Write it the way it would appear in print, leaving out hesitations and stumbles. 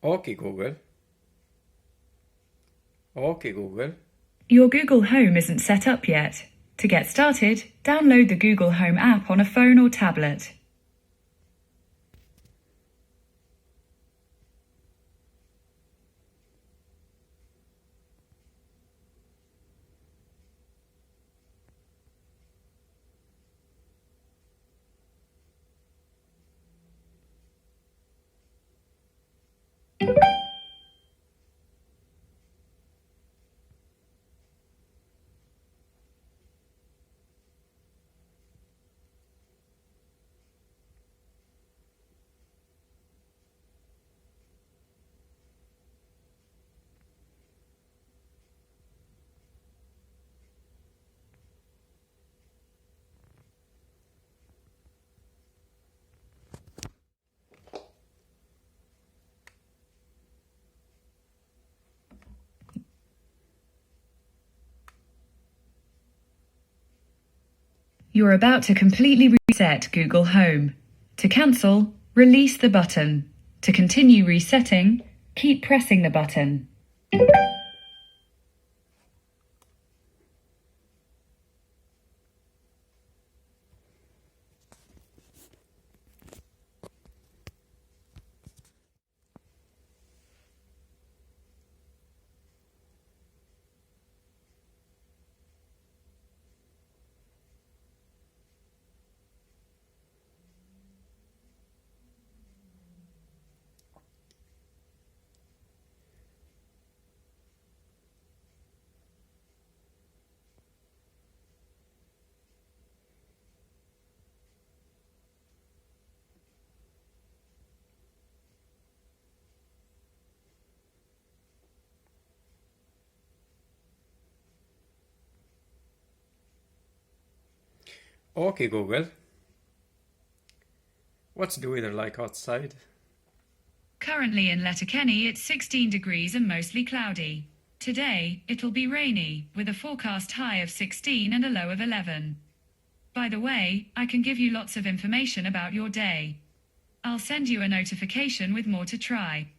Okay, Google. Okay, Google. Your Google Home isn't set up yet. To get started, download the Google Home app on a phone or tablet. You're about to completely reset Google Home. To cancel, release the button. To continue resetting, keep pressing the button. Okay, Google. What's the weather like outside? Currently in Letterkenny, it's 16 degrees and mostly cloudy. Today, it'll be rainy, with a forecast high of 16 and a low of 11. By the way, I can give you lots of information about your day. I'll send you a notification with more to try.